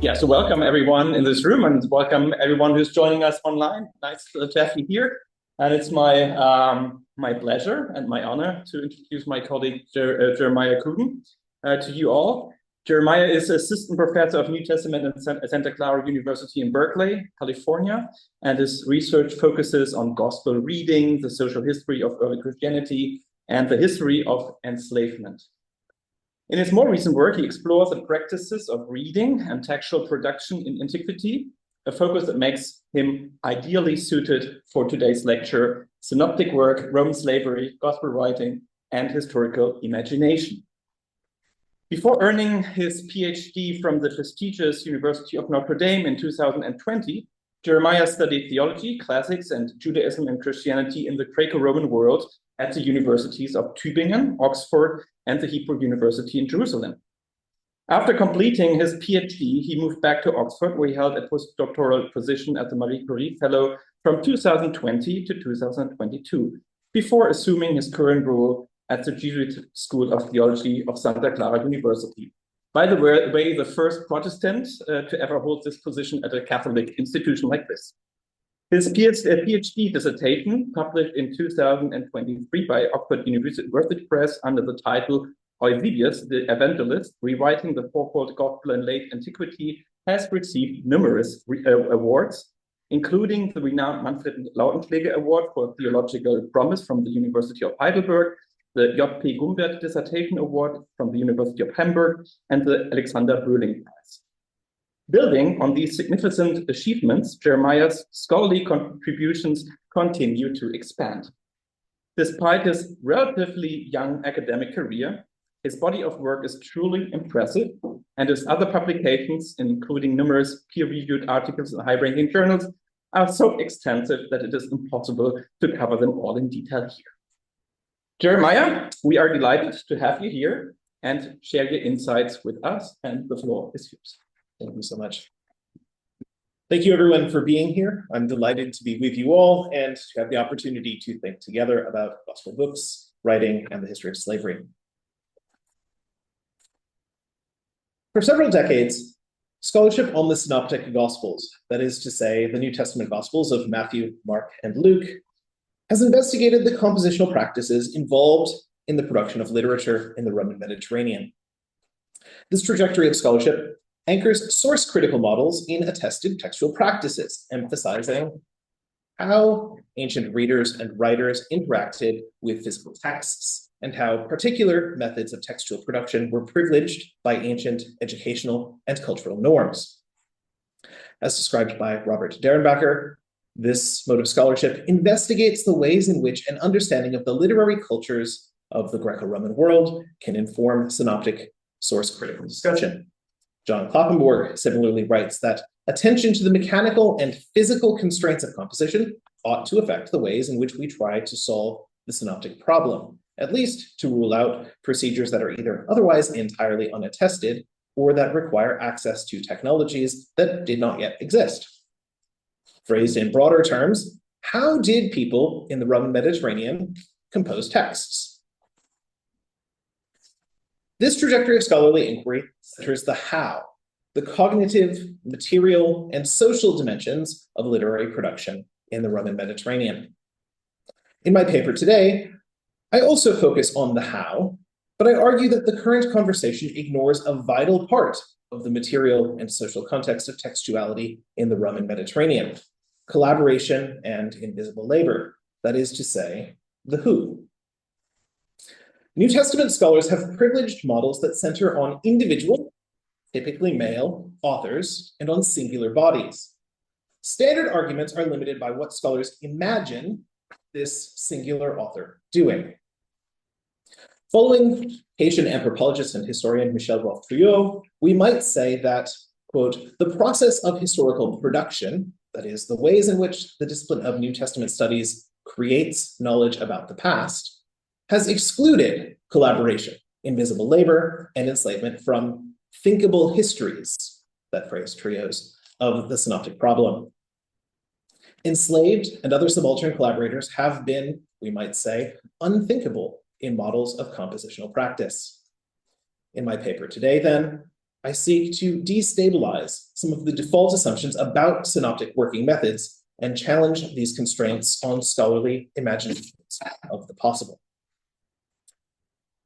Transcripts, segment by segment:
Yeah, so welcome everyone in this room and welcome everyone who's joining us online. Nice to have you here. And it's my pleasure and my honor to introduce my colleague Jeremiah Coogan to you all. Jeremiah is assistant professor of New Testament at Santa Clara University in Berkeley, California, and his research focuses on gospel reading, the social history of early Christianity, and the history of enslavement. In his more recent work, he explores the practices of reading and textual production in antiquity, a focus that makes him ideally suited for today's lecture: synoptic work, Roman slavery, gospel writing, and historical imagination. Before earning his PhD from the prestigious University of Notre Dame in 2020, Jeremiah studied theology, classics, and Judaism and Christianity in the Greco-Roman world at the universities of Tübingen, Oxford, and the Hebrew University in Jerusalem. After completing his PhD, he moved back to Oxford, where he held a postdoctoral position as the Marie Curie Fellow from 2020 to 2022, before assuming his current role at the Jesuit School of Theology of Santa Clara University. By the way, the first Protestant to ever hold this position at a Catholic institution like this. His PhD dissertation, published in 2023 by Oxford University Press under the title Eusebius the Evangelist, Rewriting the Fourfold Gospel in Late Antiquity, has received numerous awards, including the renowned Manfred Lautenschläger Award for Theological Promise from the University of Heidelberg, the J.P. Gumbert Dissertation Award from the University of Hamburg, and the Alexander Brüning Prize. Building on these significant achievements, Jeremiah's scholarly contributions continue to expand. Despite his relatively young academic career, his body of work is truly impressive, and his other publications, including numerous peer-reviewed articles in high-ranking journals, are so extensive that it is impossible to cover them all in detail here. Jeremiah, we are delighted to have you here and share your insights with us, and the floor is yours. Thank you so much. Thank you everyone for being here. I'm delighted to be with you all and to have the opportunity to think together about gospel books, writing, and the history of slavery. For several decades, scholarship on the Synoptic Gospels, that is to say, the New Testament Gospels of Matthew, Mark, and Luke, has investigated the compositional practices involved in the production of literature in the Roman Mediterranean. This trajectory of scholarship anchors source-critical models in attested textual practices, emphasizing how ancient readers and writers interacted with physical texts and how particular methods of textual production were privileged by ancient educational and cultural norms. As described by Robert Derenbacher, this mode of scholarship investigates the ways in which an understanding of the literary cultures of the Greco-Roman world can inform synoptic source-critical discussion. John Kloppenborg similarly writes that attention to the mechanical and physical constraints of composition ought to affect the ways in which we try to solve the synoptic problem, at least to rule out procedures that are either otherwise entirely unattested or that require access to technologies that did not yet exist. Phrased in broader terms, how did people in the Roman Mediterranean compose texts? This trajectory of scholarly inquiry centers the how, the cognitive, material, and social dimensions of literary production in the Roman Mediterranean. In my paper today, I also focus on the how, but I argue that the current conversation ignores a vital part of the material and social context of textuality in the Roman Mediterranean: collaboration and invisible labor, that is to say, the who. New Testament scholars have privileged models that center on individual, typically male, authors, and on singular bodies. Standard arguments are limited by what scholars imagine this singular author doing. Following Haitian anthropologist and historian Michel Boileau, we might say that, quote, the process of historical production, that is, the ways in which the discipline of New Testament studies creates knowledge about the past, has excluded collaboration, invisible labor, and enslavement from thinkable histories, that phrase trios, of the Synoptic Problem. Enslaved and other subaltern collaborators have been, we might say, unthinkable in models of compositional practice. In my paper today, then, I seek to destabilize some of the default assumptions about synoptic working methods and challenge these constraints on scholarly imaginations of the possible.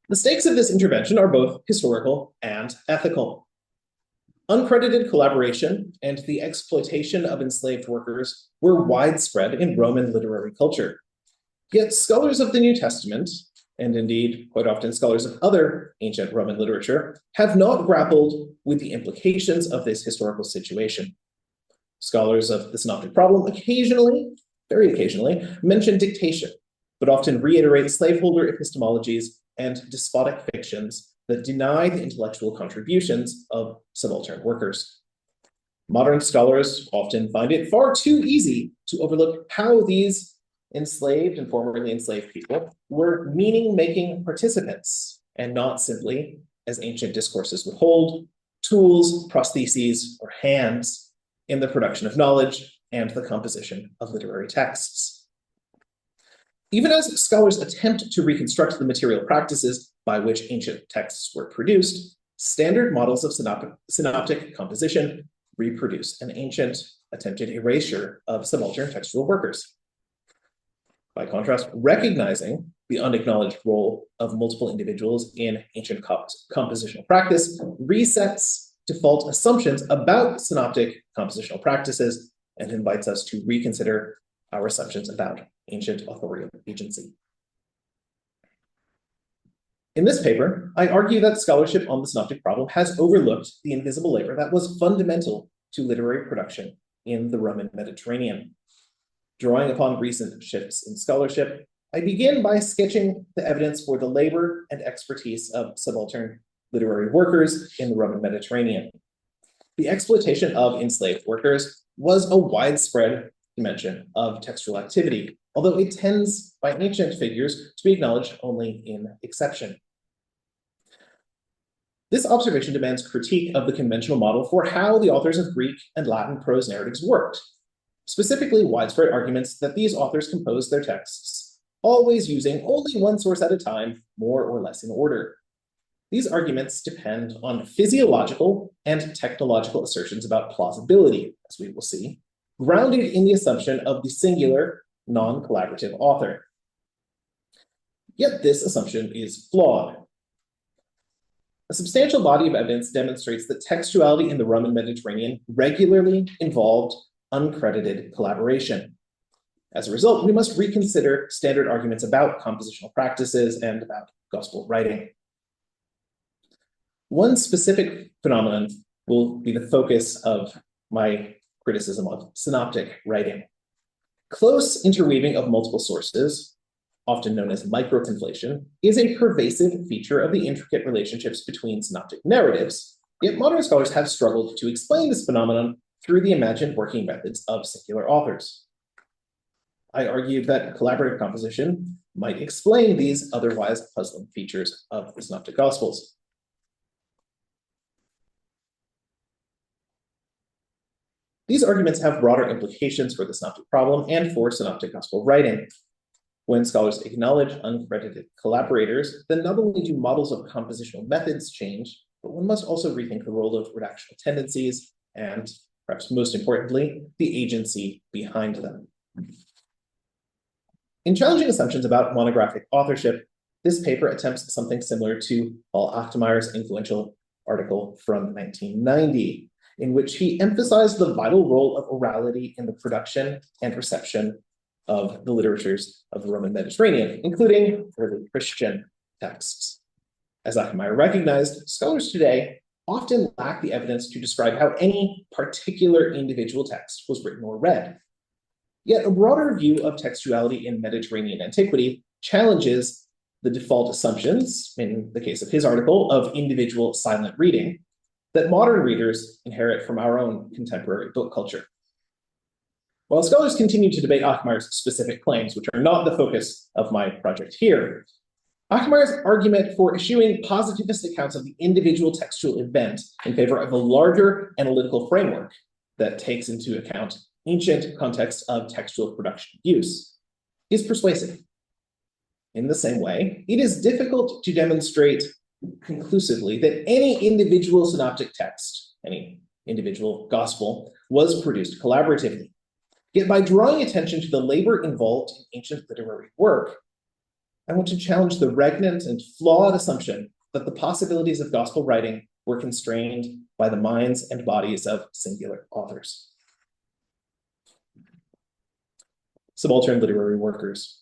The stakes of this intervention are both historical and ethical. Uncredited collaboration and the exploitation of enslaved workers were widespread in Roman literary culture. Yet scholars of the New Testament, and indeed quite often scholars of other ancient Roman literature, have not grappled with the implications of this historical situation. Scholars of the Synoptic Problem occasionally, very occasionally, mention dictation, but often reiterate slaveholder epistemologies and despotic fictions that deny the intellectual contributions of subaltern workers. Modern scholars often find it far too easy to overlook how these enslaved and formerly enslaved people were meaning-making participants, and not simply, as ancient discourses would hold, tools, prostheses, or hands in the production of knowledge and the composition of literary texts. Even as scholars attempt to reconstruct the material practices by which ancient texts were produced, standard models of synoptic composition reproduce an ancient attempted erasure of subaltern textual workers. By contrast, recognizing the unacknowledged role of multiple individuals in ancient compositional practice resets default assumptions about synoptic compositional practices and invites us to reconsider our assumptions about ancient authorial agency. In this paper, I argue that scholarship on the Synoptic Problem has overlooked the invisible labor that was fundamental to literary production in the Roman Mediterranean. Drawing upon recent shifts in scholarship, I begin by sketching the evidence for the labor and expertise of subaltern literary workers in the Roman Mediterranean. The exploitation of enslaved workers was a widespread dimension of textual activity, although it tends by ancient figures to be acknowledged only in exception. This observation demands critique of the conventional model for how the authors of Greek and Latin prose narratives worked, specifically widespread arguments that these authors composed their texts, always using only one source at a time, more or less in order. These arguments depend on physiological and technological assertions about plausibility, as we will see, grounded in the assumption of the singular, non-collaborative author. Yet this assumption is flawed. A substantial body of evidence demonstrates that textuality in the Roman Mediterranean regularly involved uncredited collaboration. As a result, we must reconsider standard arguments about compositional practices and about gospel writing. One specific phenomenon will be the focus of my criticism of synoptic writing. Close interweaving of multiple sources, often known as microconflation, is a pervasive feature of the intricate relationships between synoptic narratives, yet modern scholars have struggled to explain this phenomenon through the imagined working methods of singular authors. I argued that collaborative composition might explain these otherwise puzzling features of the Synoptic Gospels. These arguments have broader implications for the Synoptic Problem and for Synoptic Gospel writing. When scholars acknowledge uncredited collaborators, then not only do models of compositional methods change, but one must also rethink the role of redactional tendencies and, perhaps most importantly, the agency behind them. In challenging assumptions about monographic authorship, this paper attempts something similar to Paul Achtemeyer's influential article from 1990, in which he emphasized the vital role of orality in the production and reception of the literatures of the Roman Mediterranean, including early Christian texts. As Achtemeier recognized, scholars today often lack the evidence to describe how any particular individual text was written or read. Yet a broader view of textuality in Mediterranean antiquity challenges the default assumptions, in the case of his article, of individual silent reading, that modern readers inherit from our own contemporary book culture. While scholars continue to debate Achtemeyer's specific claims, which are not the focus of my project here, Achtemeyer's argument for eschewing positivist accounts of the individual textual event in favor of a larger analytical framework that takes into account ancient context of textual production use is persuasive. In the same way, it is difficult to demonstrate conclusively that any individual synoptic text, any individual gospel, was produced collaboratively. Yet by drawing attention to the labor involved in ancient literary work, I want to challenge the regnant and flawed assumption that the possibilities of gospel writing were constrained by the minds and bodies of singular authors. Subaltern literary workers.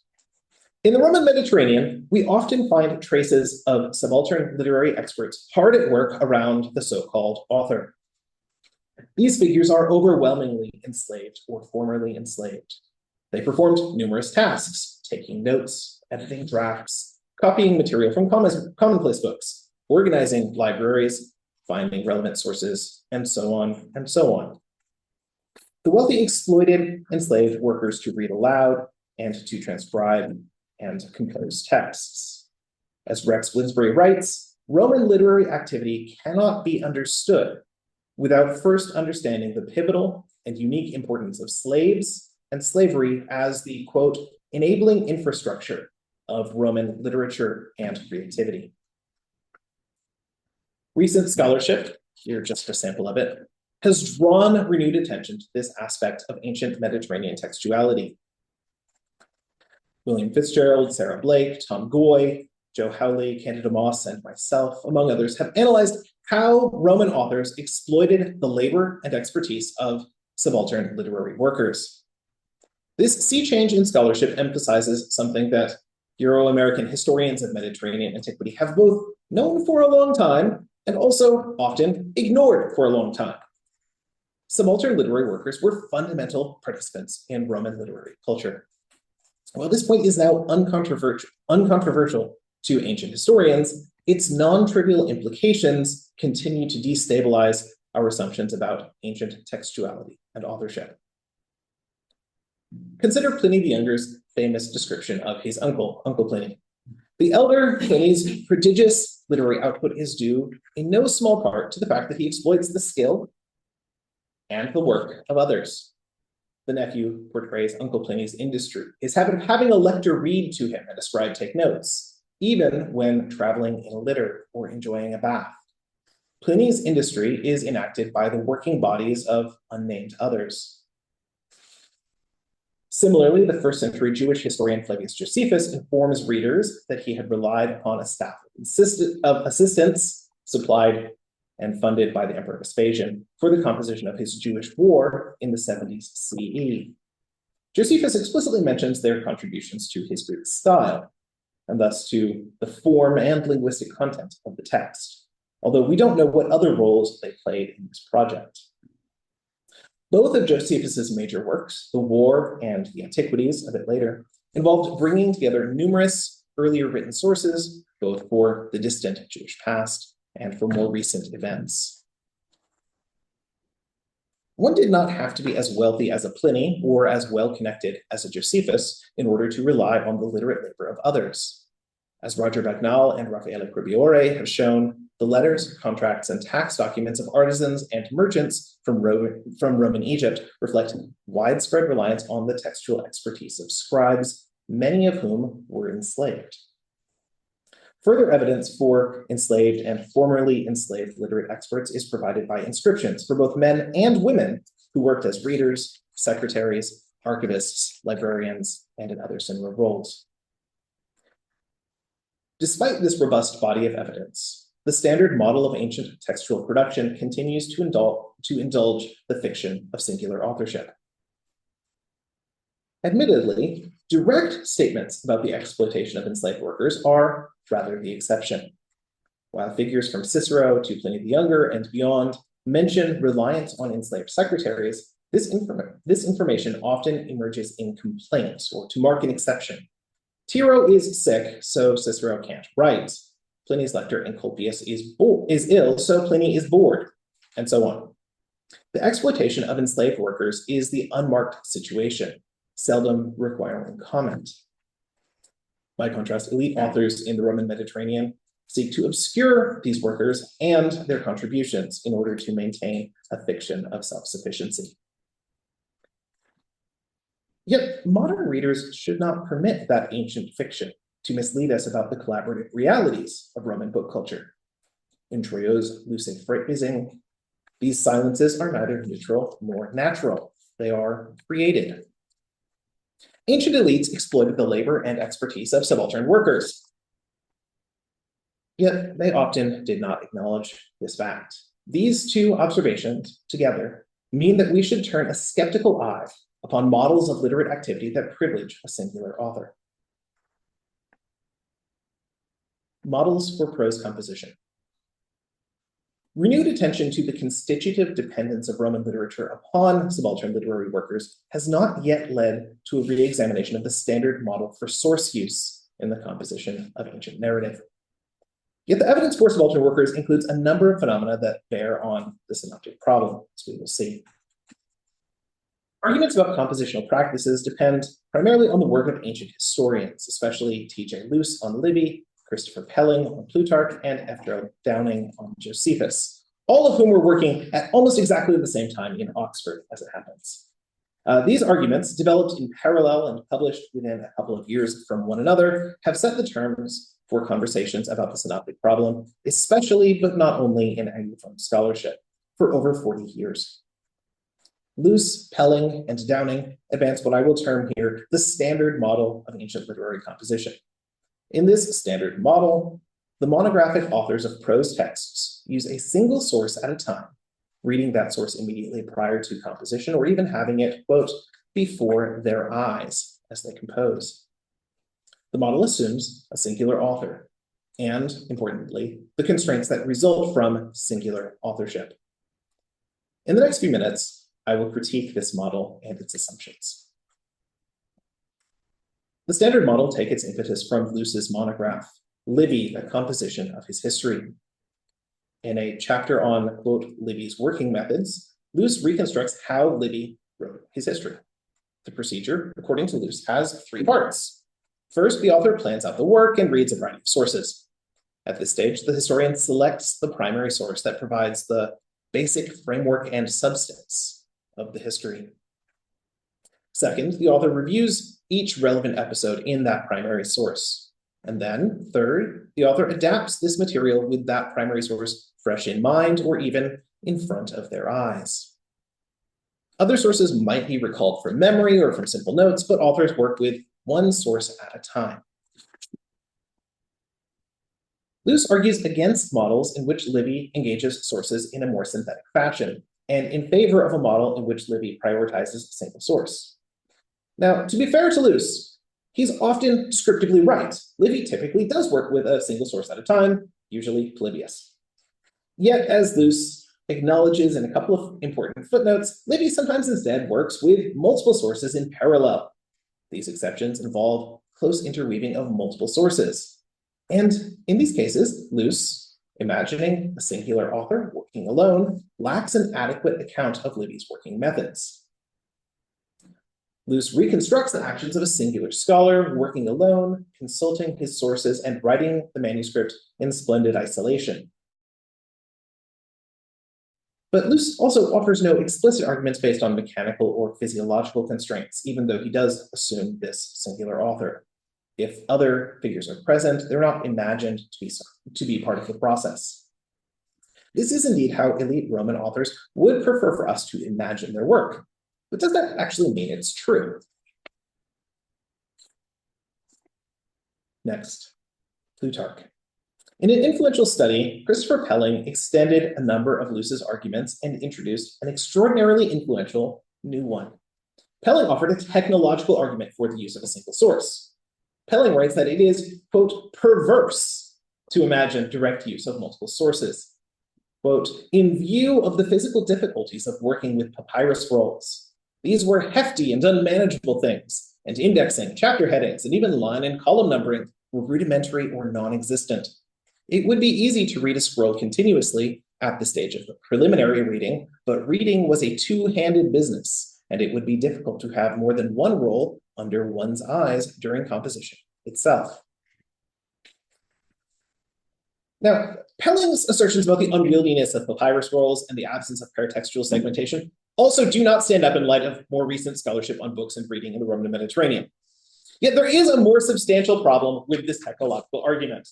In the Roman Mediterranean, we often find traces of subaltern literary experts hard at work around the so-called author. These figures are overwhelmingly enslaved or formerly enslaved. They performed numerous tasks, taking notes, editing drafts, copying material from commonplace books, organizing libraries, finding relevant sources, and so on and so on. The wealthy exploited enslaved workers to read aloud and to transcribe and compose texts. As Rex Bloomsbury writes, Roman literary activity cannot be understood without first understanding the pivotal and unique importance of slaves and slavery as the, quote, enabling infrastructure of Roman literature and creativity. Recent scholarship, here just a sample of it, has drawn renewed attention to this aspect of ancient Mediterranean textuality. William Fitzgerald, Sarah Blake, Tom Goy, Joe Howley, Candida Moss, and myself, among others, have analyzed how Roman authors exploited the labor and expertise of subaltern literary workers. This sea change in scholarship emphasizes something that Euro-American historians of Mediterranean antiquity have both known for a long time and also often ignored for a long time. Subaltern literary workers were fundamental participants in Roman literary culture. While this point is now uncontroversial to ancient historians, its non-trivial implications continue to destabilize our assumptions about ancient textuality and authorship. Consider Pliny the Younger's famous description of his uncle, Uncle Pliny. The elder Pliny's prodigious literary output is due in no small part to the fact that he exploits the skill and the work of others. The nephew portrays Uncle Pliny's industry, his habit of having a lector read to him and a scribe take notes, even when traveling in a litter or enjoying a bath. Pliny's industry is enacted by the working bodies of unnamed others. Similarly, the first century Jewish historian Flavius Josephus informs readers that he had relied upon a staff of assistants supplied and funded by the Emperor Vespasian for the composition of his Jewish war in the 70s CE. Josephus explicitly mentions their contributions to his Greek style, and thus to the form and linguistic content of the text, although we don't know what other roles they played in this project. Both of Josephus's major works, The War and The Antiquities, a bit later, involved bringing together numerous earlier written sources, both for the distant Jewish past and for more recent events. One did not have to be as wealthy as a Pliny or as well-connected as a Josephus in order to rely on the literate labor of others. As Roger Bagnall and Raffaele Pribiore have shown, the letters, contracts, and tax documents of artisans and merchants from Roman Egypt reflect widespread reliance on the textual expertise of scribes, many of whom were enslaved. Further evidence for enslaved and formerly enslaved literate experts is provided by inscriptions for both men and women who worked as readers, secretaries, archivists, librarians, and in other similar roles. Despite this robust body of evidence, the standard model of ancient textual production continues to indulge the fiction of singular authorship. Admittedly, direct statements about the exploitation of enslaved workers are rather the exception. While figures from Cicero to Pliny the Younger and beyond mention reliance on enslaved secretaries, this information often emerges in complaints or to mark an exception. Tiro is sick, so Cicero can't write. Pliny's lector Encolpius is ill, so Pliny is bored, and so on. The exploitation of enslaved workers is the unmarked situation, seldom requiring comment. By contrast, elite authors in the Roman Mediterranean seek to obscure these workers and their contributions in order to maintain a fiction of self-sufficiency. Yet modern readers should not permit that ancient fiction to mislead us about the collaborative realities of Roman book culture. In Troyau's lucid phrasing, these silences are neither neutral nor natural. They are created. Ancient elites exploited the labor and expertise of subaltern workers. Yet they often did not acknowledge this fact. These two observations together mean that we should turn a skeptical eye upon models of literate activity that privilege a singular author. Models for prose composition. Renewed attention to the constitutive dependence of Roman literature upon subaltern literary workers has not yet led to a re-examination of the standard model for source use in the composition of ancient narrative. Yet the evidence for subaltern workers includes a number of phenomena that bear on the synoptic problem, as we will see. Arguments about compositional practices depend primarily on the work of ancient historians, especially T.J. Luce on Livy, Christopher Pelling on Plutarch, and F.J. Downing on Josephus, all of whom were working at almost exactly the same time in Oxford, as it happens. These arguments, developed in parallel and published within a couple of years from one another, have set the terms for conversations about the synoptic problem, especially but not only in Anglophone scholarship, for over 40 years. Luce, Pelling, and Downing advance what I will term here the standard model of ancient literary composition. In this standard model, the monographic authors of prose texts use a single source at a time, reading that source immediately prior to composition, or even having it, quote, before their eyes as they compose. The model assumes a singular author, and, importantly, the constraints that result from singular authorship. In the next few minutes, I will critique this model and its assumptions. The standard model takes its impetus from Luce's monograph, Livy, the composition of his history. In a chapter on, quote, Livy's working methods, Luce reconstructs how Livy wrote his history. The procedure, according to Luce, has three parts. First, the author plans out the work and reads a variety of sources. At this stage, the historian selects the primary source that provides the basic framework and substance of the history. Second, the author reviews each relevant episode in that primary source. And then, third, the author adapts this material with that primary source fresh in mind or even in front of their eyes. Other sources might be recalled from memory or from simple notes, but authors work with one source at a time. Luce argues against models in which Livy engages sources in a more synthetic fashion, and in favor of a model in which Livy prioritizes a single source. Now, to be fair to Luce, he's often descriptively right. Livy typically does work with a single source at a time, usually Polybius. Yet, as Luce acknowledges in a couple of important footnotes, Livy sometimes instead works with multiple sources in parallel. These exceptions involve close interweaving of multiple sources. And in these cases, Luce, imagining a singular author working alone, lacks an adequate account of Livy's working methods. Luce reconstructs the actions of a singular scholar working alone, consulting his sources, and writing the manuscript in splendid isolation. But Luce also offers no explicit arguments based on mechanical or physiological constraints, even though he does assume this singular author. If other figures are present, they're not imagined to be part of the process. This is indeed how elite Roman authors would prefer for us to imagine their work. But does that actually mean it's true? Next, Plutarch. In an influential study, Christopher Pelling extended a number of Luce's arguments and introduced an extraordinarily influential new one. Pelling offered a technological argument for the use of a single source. Pelling writes that it is, quote, perverse to imagine direct use of multiple sources. Quote, in view of the physical difficulties of working with papyrus rolls, these were hefty and unmanageable things, and indexing, chapter headings, and even line and column numbering were rudimentary or non-existent. It would be easy to read a scroll continuously at the stage of the preliminary reading, but reading was a two-handed business, and it would be difficult to have more than one roll under one's eyes during composition itself. Now, Pelling's assertions about the unwieldiness of papyrus rolls and the absence of paratextual segmentation also do not stand up in light of more recent scholarship on books and reading in the Roman Mediterranean. Yet there is a more substantial problem with this technological argument.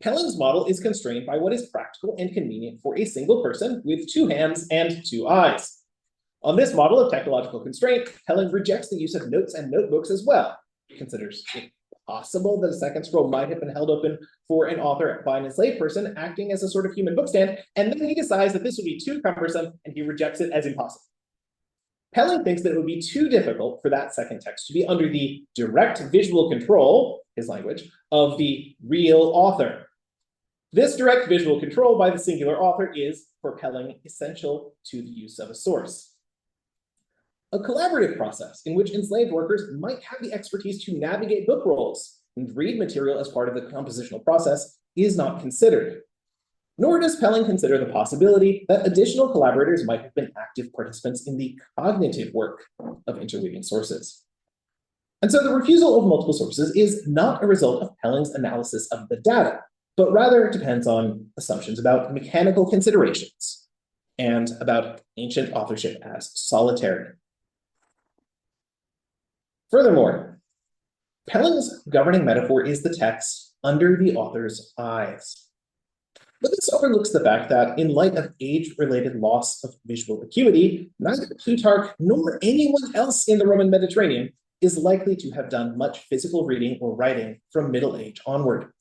Pelling's model is constrained by what is practical and convenient for a single person with 2 hands and 2 eyes. On this model of technological constraint, Pelling rejects the use of notes and notebooks as well. He considers it possible that a second scroll might have been held open for an author by an enslaved person acting as a sort of human bookstand, and then he decides that this would be too cumbersome and he rejects it as impossible. Pelling thinks that it would be too difficult for that second text to be under the direct visual control, his language, of the real author. This direct visual control by the singular author is, for Pelling, essential to the use of a source. A collaborative process in which enslaved workers might have the expertise to navigate book rolls and read material as part of the compositional process is not considered. Nor does Pelling consider the possibility that additional collaborators might have been active participants in the cognitive work of interweaving sources. And so the refusal of multiple sources is not a result of Pelling's analysis of the data, but rather depends on assumptions about mechanical considerations and about ancient authorship as solitary. Furthermore, Pelling's governing metaphor is the text under the author's eyes. But this overlooks the fact that, in light of age-related loss of visual acuity, neither Plutarch nor anyone else in the Roman Mediterranean is likely to have done much physical reading or writing from Middle Age onward.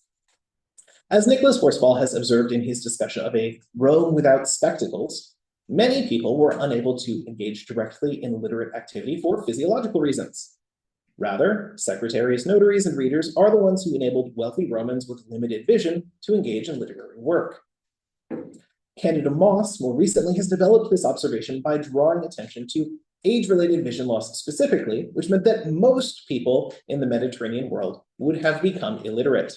As Nicholas Horsfall has observed in his discussion of a Rome without spectacles, many people were unable to engage directly in literate activity for physiological reasons. Rather, secretaries, notaries, and readers are the ones who enabled wealthy Romans with limited vision to engage in literary work. Candida Moss more recently has developed this observation by drawing attention to age-related vision loss specifically, which meant that most people in the Mediterranean world would have become illiterate.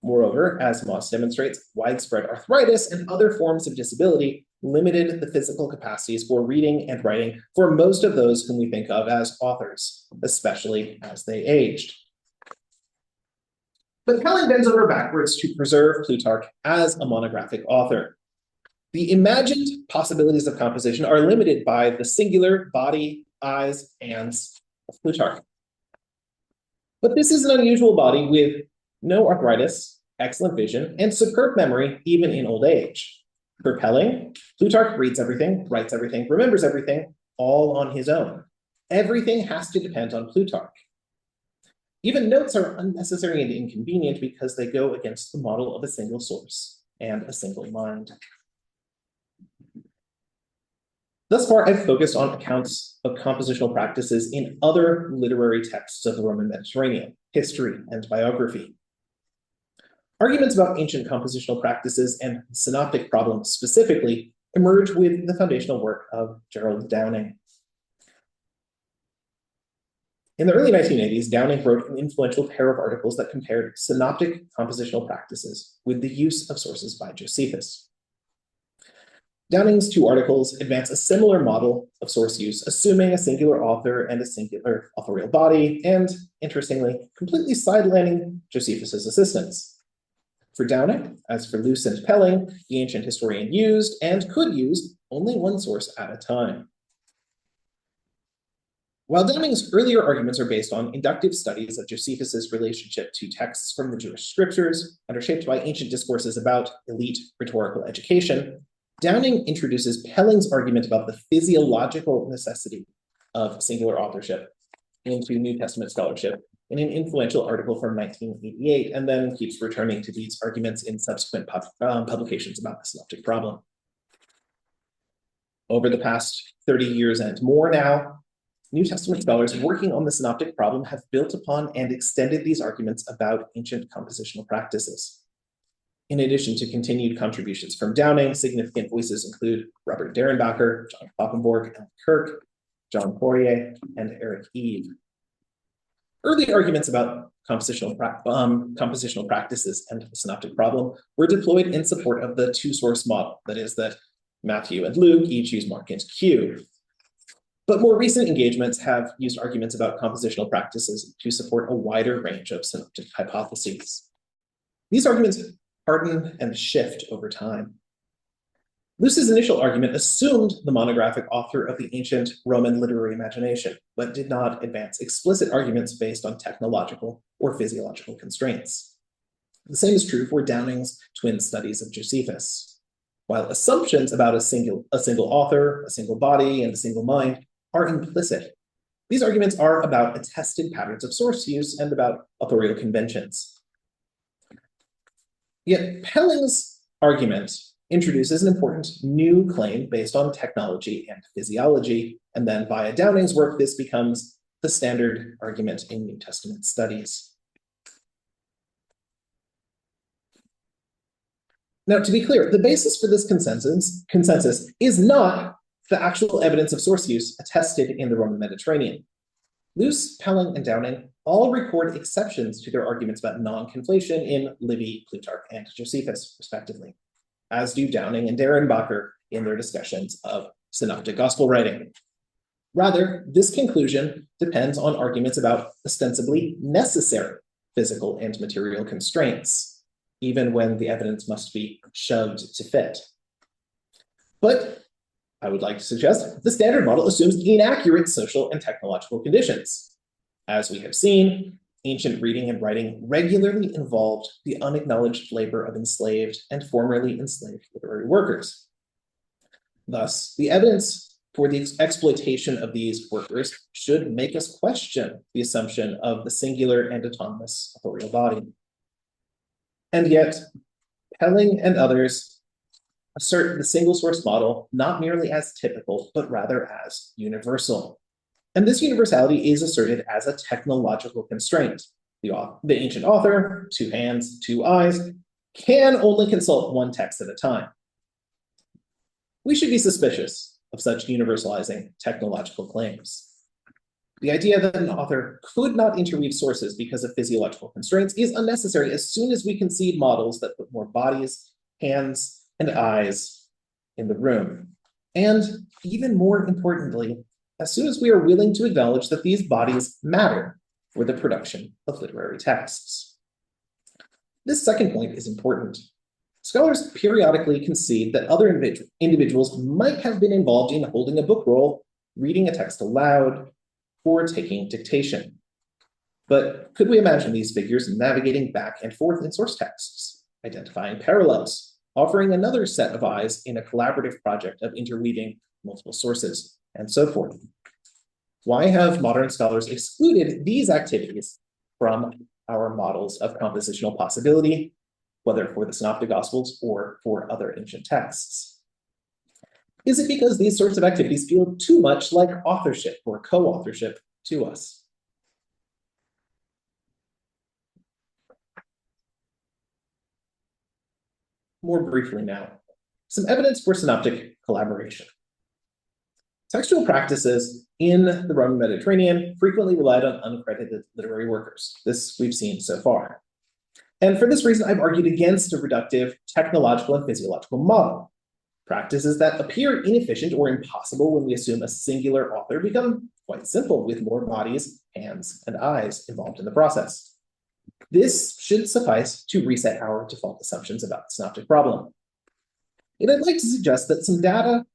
Moreover, as Moss demonstrates, widespread arthritis and other forms of disability limited the physical capacities for reading and writing for most of those whom we think of as authors, especially as they aged. But Pelling bends over backwards to preserve Plutarch as a monographic author. The imagined possibilities of composition are limited by the singular body, eyes, hands of Plutarch. But this is an unusual body with no arthritis, excellent vision, and superb memory even in old age. For Pelling, Plutarch reads everything, writes everything, remembers everything, all on his own. Everything has to depend on Plutarch. Even notes are unnecessary and inconvenient because they go against the model of a single source and a single mind. Thus far, I've focused on accounts of compositional practices in other literary texts of the Roman Mediterranean, history and biography. Arguments about ancient compositional practices and the Synoptic Problem specifically emerge with the foundational work of Gerald Downing. In the early 1980s, Downing wrote an influential pair of articles that compared synoptic compositional practices with the use of sources by Josephus. Downing's 2 articles advance a similar model of source use, assuming a singular author and a singular authorial body, and, interestingly, completely sidelining Josephus's assistants. For Downing, as for Luce and Pelling, the ancient historian used and could use only one source at a time. While Downing's earlier arguments are based on inductive studies of Josephus's relationship to texts from the Jewish scriptures and are shaped by ancient discourses about elite rhetorical education, Downing introduces Pelling's argument about the physiological necessity of singular authorship into New Testament scholarship in an influential article from 1988, and then keeps returning to these arguments in subsequent publications about the Synoptic Problem. Over the past 30 years and more now, New Testament scholars working on the Synoptic Problem have built upon and extended these arguments about ancient compositional practices. In addition to continued contributions from Downing, significant voices include Robert Derenbacher, John Kloppenborg, Alan Kirk, John Poirier, and Eric Eve. Early arguments about compositional practices and the Synoptic Problem were deployed in support of the 2-source model, that is, that Matthew and Luke each use Mark and Q. But more recent engagements have used arguments about compositional practices to support a wider range of synoptic hypotheses. These arguments harden and shift over time. Luce's initial argument assumed the monographic author of the ancient Roman literary imagination, but did not advance explicit arguments based on technological or physiological constraints. The same is true for Downing's twin studies of Josephus. While assumptions about a single author, a single body, and a single mind are implicit, these arguments are about attested patterns of source use and about authorial conventions. Yet Pelling's argument introduces an important new claim based on technology and physiology, and then via Downing's work, this becomes the standard argument in New Testament studies. Now, to be clear, the basis for this consensus is not the actual evidence of source use attested in the Roman Mediterranean. Luce, Pelling, and Downing all record exceptions to their arguments about non-conflation in Livy, Plutarch, and Josephus, respectively, as do Downing and Derenbacher in their discussions of Synoptic Gospel writing. Rather, this conclusion depends on arguments about ostensibly necessary physical and material constraints, even when the evidence must be shoved to fit. But I would like to suggest the standard model assumes inaccurate social and technological conditions. As we have seen, ancient reading and writing regularly involved the unacknowledged labor of enslaved and formerly enslaved literary workers. Thus, the evidence for the exploitation of these workers should make us question the assumption of the singular and autonomous authorial body. And yet, Pelling and others assert the single source model not merely as typical, but rather as universal. And this universality is asserted as a technological constraint. The ancient author, 2 hands, 2 eyes, can only consult one text at a time. We should be suspicious of such universalizing technological claims. The idea that an author could not interweave sources because of physiological constraints is unnecessary as soon as we concede models that put more bodies, hands, and eyes in the room. And even more importantly, as soon as we are willing to acknowledge that these bodies matter for the production of literary texts. This second point is important. Scholars periodically concede that other individuals might have been involved in holding a book roll, reading a text aloud, or taking dictation. But could we imagine these figures navigating back and forth in source texts, identifying parallels, offering another set of eyes in a collaborative project of interweaving multiple sources, and so forth? Why have modern scholars excluded these activities from our models of compositional possibility, whether for the Synoptic Gospels or for other ancient texts? Is it because these sorts of activities feel too much like authorship or co-authorship to us? More briefly now, some evidence for synoptic collaboration. Textual practices in the Roman Mediterranean frequently relied on uncredited literary workers. This we've seen so far. And for this reason, I've argued against a reductive technological and physiological model. Practices that appear inefficient or impossible when we assume a singular author become quite simple with more bodies, hands, and eyes involved in the process. This should suffice to reset our default assumptions about the Synoptic Problem. And I'd like to suggest that some data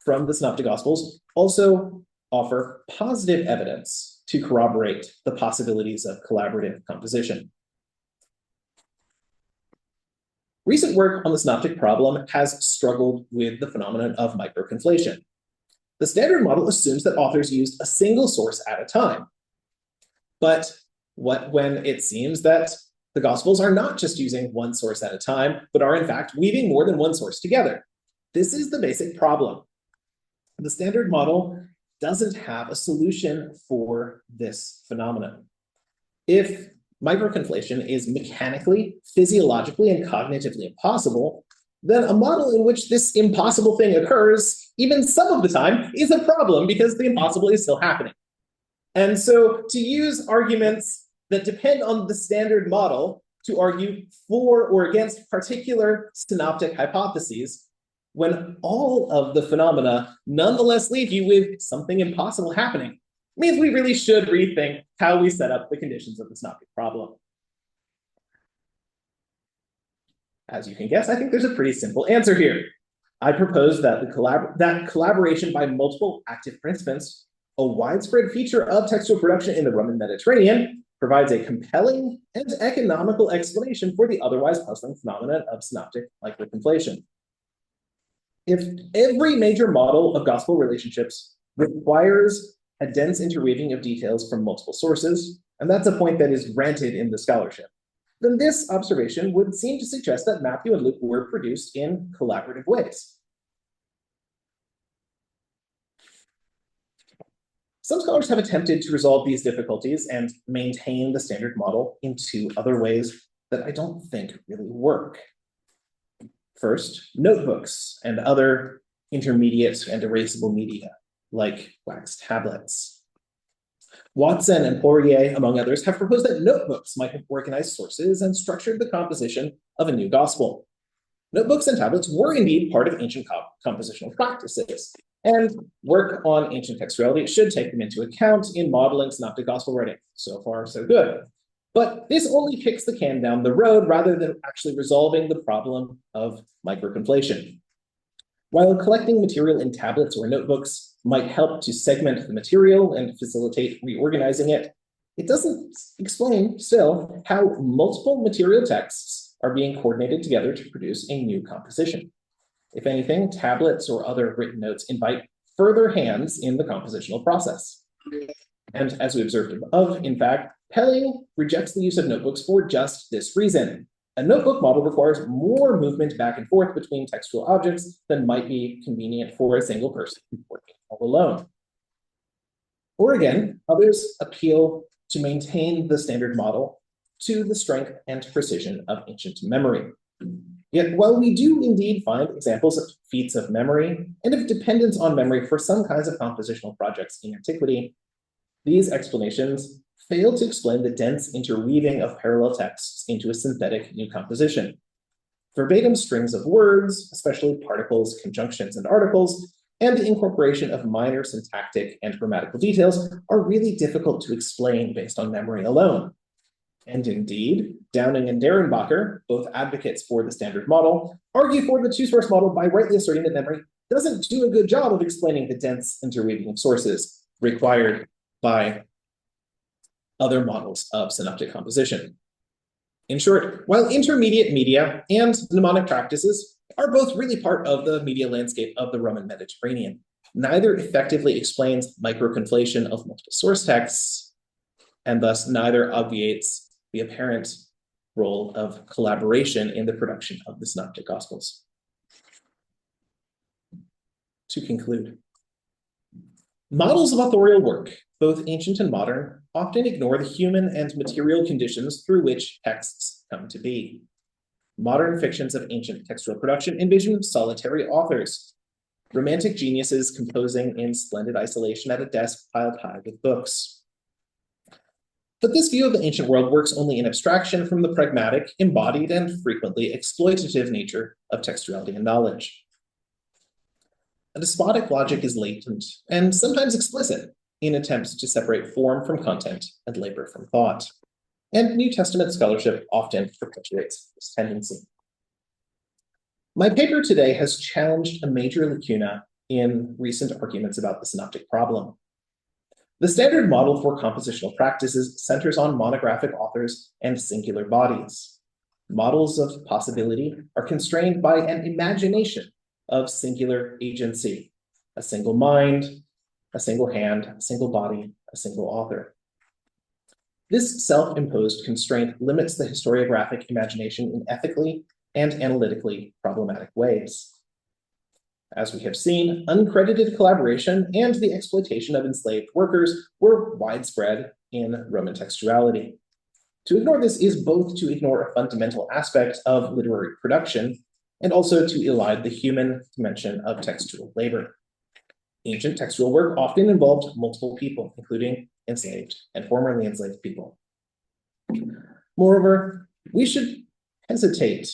from the Synoptic Gospels also offer positive evidence to corroborate the possibilities of collaborative composition. Recent work on the Synoptic Problem has struggled with the phenomenon of microconflation. The standard model assumes that authors used a single source at a time. But when it seems that the Gospels are not just using one source at a time, but are in fact weaving more than one source together? This is the basic problem. The standard model doesn't have a solution for this phenomenon. If microconflation is mechanically, physiologically, and cognitively impossible, then a model in which this impossible thing occurs, even some of the time, is a problem because the impossible is still happening. And so to use arguments that depend on the standard model to argue for or against particular synoptic hypotheses, when all of the phenomena nonetheless leave you with something impossible happening, means we really should rethink how we set up the conditions of the Synoptic Problem. As you can guess, I think there's a pretty simple answer here. I propose that that collaboration by multiple active participants, a widespread feature of textual production in the Roman Mediterranean, provides a compelling and economical explanation for the otherwise puzzling phenomenon of synoptic microconflation. If every major model of gospel relationships requires a dense interweaving of details from multiple sources, and that's a point that is granted in the scholarship, then this observation would seem to suggest that Matthew and Luke were produced in collaborative ways. Some scholars have attempted to resolve these difficulties and maintain the standard model in two other ways that I don't think really work. First, notebooks and other intermediate and erasable media, like wax tablets. Watson and Poirier, among others, have proposed that notebooks might have organized sources and structured the composition of a new gospel. Notebooks and tablets were indeed part of ancient compositional practices, and work on ancient textuality should take them into account in modeling synoptic gospel writing. So far, so good. But this only kicks the can down the road rather than actually resolving the problem of microconflation. While collecting material in tablets or notebooks might help to segment the material and facilitate reorganizing it, it doesn't explain still how multiple material texts are being coordinated together to produce a new composition. If anything, tablets or other written notes invite further hands in the compositional process. And as we observed above, in fact, Pelling rejects the use of notebooks for just this reason. A notebook model requires more movement back and forth between textual objects than might be convenient for a single person working all alone. Or again, others appeal to maintain the standard model to the strength and precision of ancient memory. Yet while we do indeed find examples of feats of memory and of dependence on memory for some kinds of compositional projects in antiquity, these explanations fail to explain the dense interweaving of parallel texts into a synthetic new composition. Verbatim strings of words, especially particles, conjunctions, and articles, and the incorporation of minor syntactic and grammatical details are really difficult to explain based on memory alone. And indeed, Downing and Derenbacher, both advocates for the standard model, argue for the two-source model by rightly asserting that memory doesn't do a good job of explaining the dense interweaving of sources required by other models of synoptic composition. In short, while intermediate media and mnemonic practices are both really part of the media landscape of the Roman Mediterranean, neither effectively explains microconflation of multiple source texts, and thus neither obviates the apparent role of collaboration in the production of the Synoptic Gospels. To conclude, models of authorial work, both ancient and modern, often ignore the human and material conditions through which texts come to be. Modern fictions of ancient textual production envision solitary authors, romantic geniuses composing in splendid isolation at a desk piled high with books. But this view of the ancient world works only in abstraction from the pragmatic, embodied, and frequently exploitative nature of textuality and knowledge. A despotic logic is latent and sometimes explicit in attempts to separate form from content and labor from thought. And New Testament scholarship often perpetuates this tendency. My paper today has challenged a major lacuna in recent arguments about the Synoptic Problem. The standard model for compositional practices centers on monographic authors and singular bodies. Models of possibility are constrained by an imagination of singular agency, a single mind, a single hand, a single body, a single author. This self-imposed constraint limits the historiographic imagination in ethically and analytically problematic ways. As we have seen, uncredited collaboration and the exploitation of enslaved workers were widespread in Roman textuality. To ignore this is both to ignore a fundamental aspect of literary production and also to elide the human dimension of textual labor. Ancient textual work often involved multiple people, including enslaved and formerly enslaved people. Moreover, we should hesitate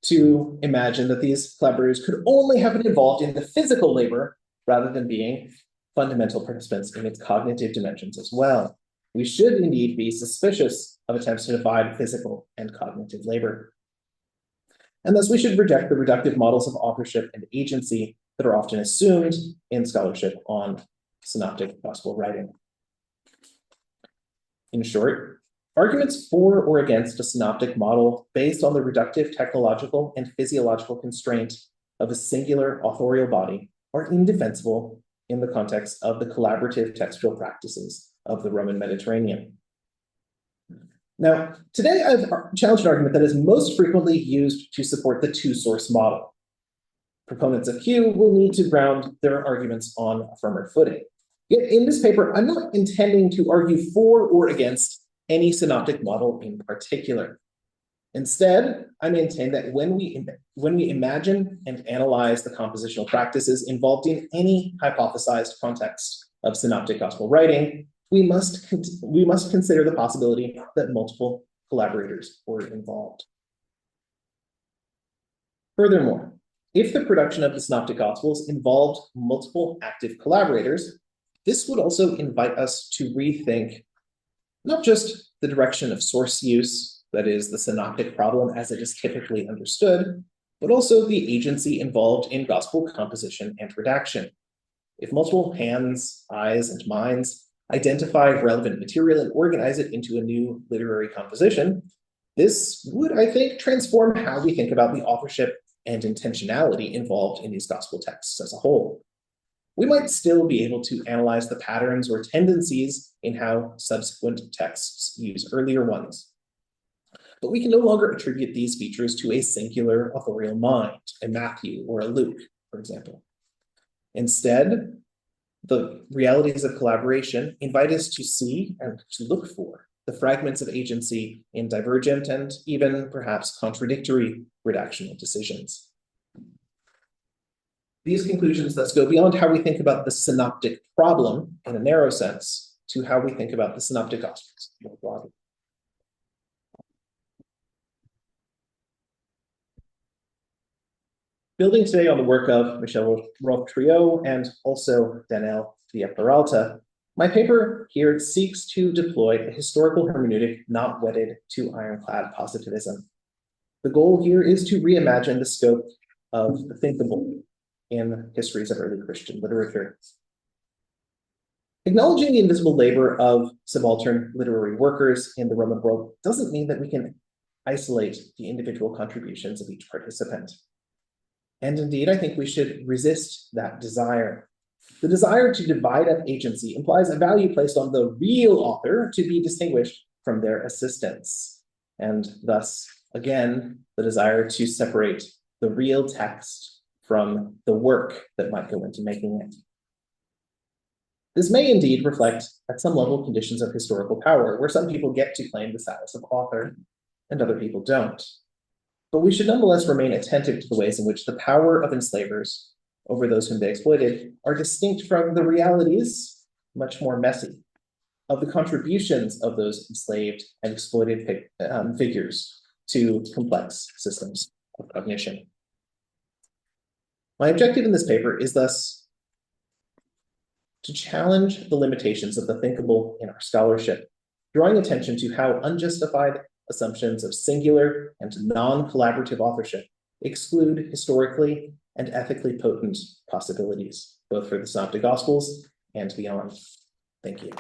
to imagine that these collaborators could only have been involved in the physical labor rather than being fundamental participants in its cognitive dimensions as well. We should indeed be suspicious of attempts to divide physical and cognitive labor. and thus we should reject the reductive models of authorship and agency that are often assumed in scholarship on synoptic gospel writing. In short, arguments for or against a synoptic model based on the reductive technological and physiological constraint of a singular authorial body are indefensible in the context of the collaborative textual practices of the Roman Mediterranean. Now, today I've challenged an argument that is most frequently used to support the two-source model. Proponents of Q will need to ground their arguments on a firmer footing. Yet in this paper, I'm not intending to argue for or against any synoptic model in particular. Instead, I maintain that when we imagine and analyze the compositional practices involved in any hypothesized context of synoptic gospel writing, we must consider the possibility that multiple collaborators were involved. Furthermore, if the production of the synoptic gospels involved multiple active collaborators, this would also invite us to rethink not just the direction of source use, that is, the synoptic problem as it is typically understood, but also the agency involved in gospel composition and redaction. If multiple hands, eyes, and minds identify relevant material and organize it into a new literary composition, this would, I think, transform how we think about the authorship and intentionality involved in these gospel texts as a whole. We might still be able to analyze the patterns or tendencies in how subsequent texts use earlier ones. But we can no longer attribute these features to a singular authorial mind, a Matthew or a Luke, for example. Instead, the realities of collaboration invite us to see and to look for the fragments of agency in divergent and even perhaps contradictory redactional decisions. These conclusions thus go beyond how we think about the synoptic problem in a narrow sense to how we think about the synoptic gospels more broadly. Building today on the work of Michel Roth-Triot and also Daniel Villa-Peralta, my paper here seeks to deploy a historical hermeneutic not wedded to ironclad positivism. The goal here is to reimagine the scope of the thinkable in histories of early Christian literature. Acknowledging the invisible labor of subaltern literary workers in the Roman world doesn't mean that we can isolate the individual contributions of each participant. And indeed, I think we should resist that desire. The desire to divide up agency implies a value placed on the real author to be distinguished from their assistants. And thus, again, the desire to separate the real text from the work that might go into making it. This may indeed reflect, at some level, conditions of historical power, where some people get to claim the status of author and other people don't. But we should nonetheless remain attentive to the ways in which the power of enslavers over those whom they exploited are distinct from the realities, much more messy, of the contributions of those enslaved and exploited figures to complex systems of cognition. My objective in this paper is thus to challenge the limitations of the thinkable in our scholarship, drawing attention to how unjustified assumptions of singular and non-collaborative authorship exclude historically and ethically potent possibilities, both for the Synoptic Gospels and beyond. Thank you.